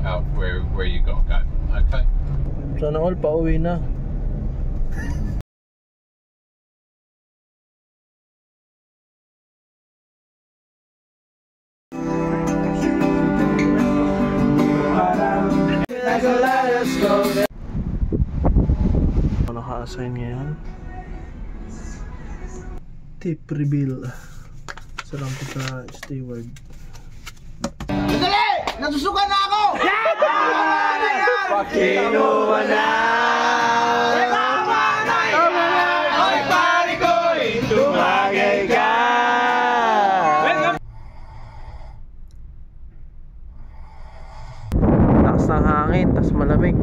out where you go. Got it. Okay. Sana all pauwi na. Naka-assign ngayon. Tip reveal. Sarang ko sa steward. Madali! Nasusukan na ako! Pakinuha na! Tama na yan! Oy, pari ko'y tumagay ka! Taas ng hangin, tas malamig.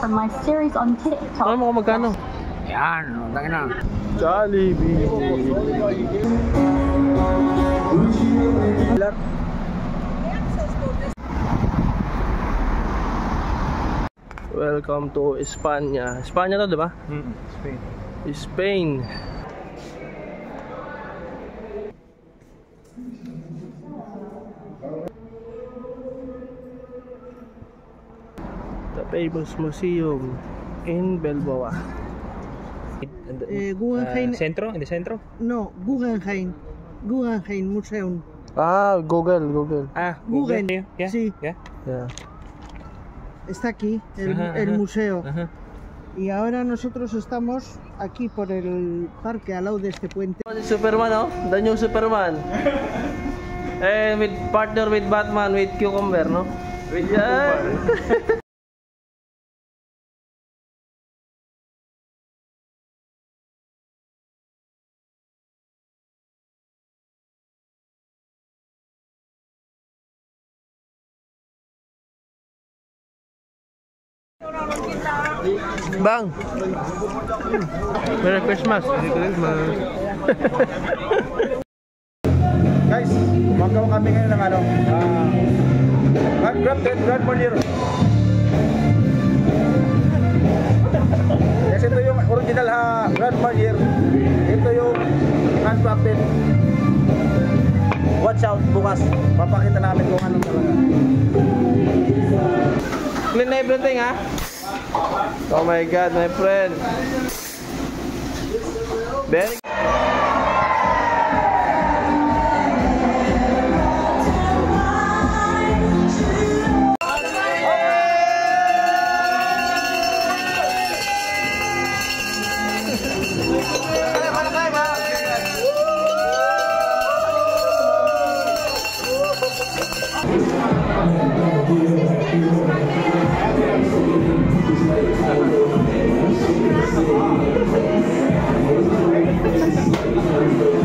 From my series on TikTok. Alam mo kung magkano? Yan, tangin na. Jollibee. Welcome to Espanya. Espanya to, di ba? Spain. Spain. The famous museum in Bilbao. Guggenheim. Centro? In the centro? No, Guggenheim. Guggenheim Museum. Ah, Google. Ah, Google. Yeah. Sí. Yeah. Yeah. Está aquí, el museo. Y ahora nosotros estamos aquí por el parque al lado de este puente. Superman, oh? The new Superman. With partner with Batman with cucumber, no? With Bang! Merry Christmas! Merry Christmas! Guys, magawa kami ngayon ng ano, Grand Marnier. Yes, ito yung original Grand Marnier. Ito yung handcrafted. Watch out, bukas papakita namin kung ano talaga. Clean everything, ha? Oh my God, my friend! Very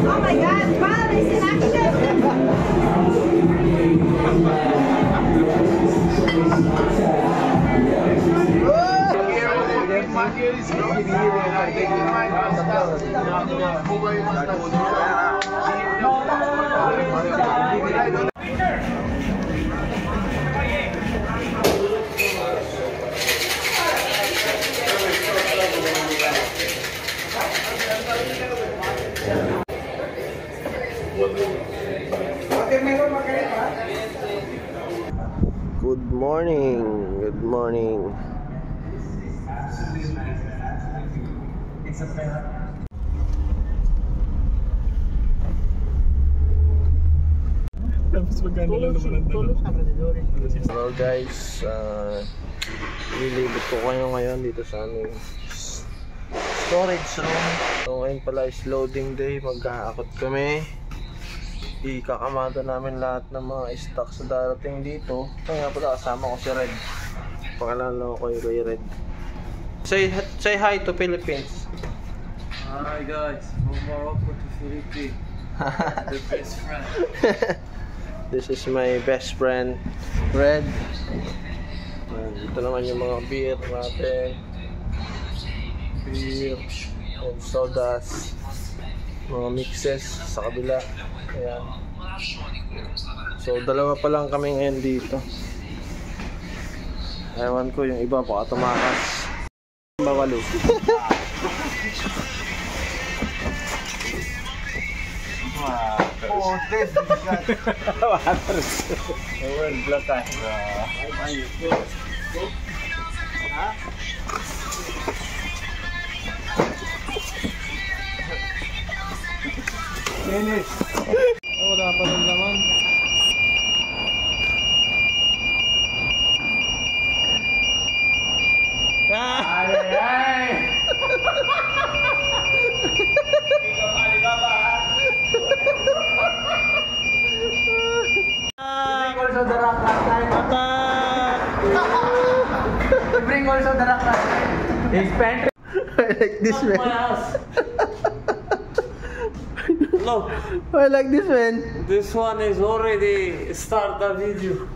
Oh my God! Wow, it's in action! Good morning. Good morning. Hello guys, ililibot ko kayo ngayon dito sa aming storage room. So ngayon pala is loading day, magkakakot kami. Ikakamada namin lahat ng mga stock sa darating dito. Kaya pala kasama ko si Red. Pangalala ko kay Red. Say hi to Philippines. Hi guys, from Morocco to Philippines. The best friend. This is my best friend, Red. Dito naman yung mga beer natin. Beer and sodas. Mga mixes sa kabila. Ayan. So dalawa pa lang kami ngayon dito. Ewan ko, yung iba baka tumakas. Bawalo. Oh, this Finish. Wala pa rin naman. Ay, ay, ay! Also the rock last time. You bring also the rock last time. His pantry. I like this My man. house. Look, I like this man. this one is already start the video.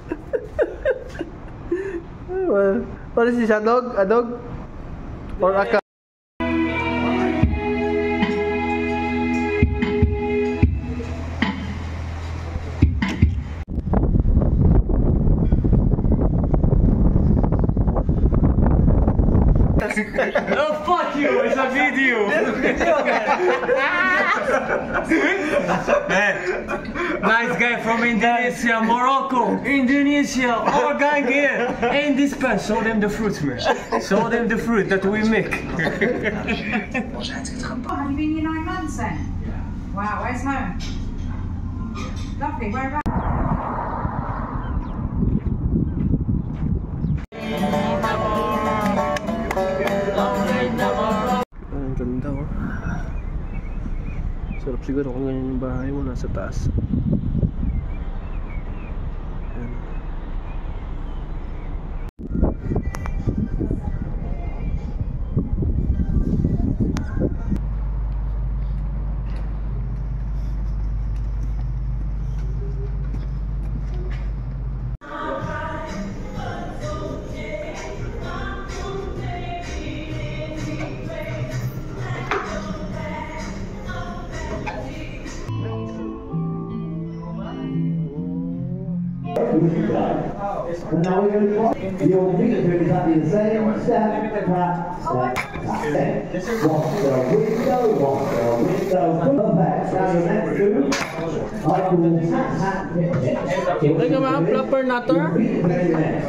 What is this? A dog? A dog? Or a cat? Oh fuck you! It's a video. Man, nice guy from Indonesia, Morocco, Indonesia, our gang here. In this pen, show them the fruit, man. Show them the fruit that we make. Oh, have you been here 9 months then? Wow, where's home? Lovely, whereabouts? Ang ganda oh. Sarap siguro kung ganyan yung bahay mo nasa taas. Ayan. And now we're going to try. Your feet are doing exactly the same. Step, tap, step, tap, step. Watch the window, watch the window. Perfect. Now your next move. I call tap, tap, tip, tip. Teka mga flapper nato. Your feet are doing next.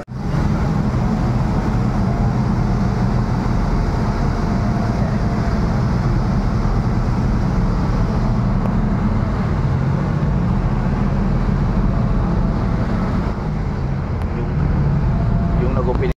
Yung nag-opening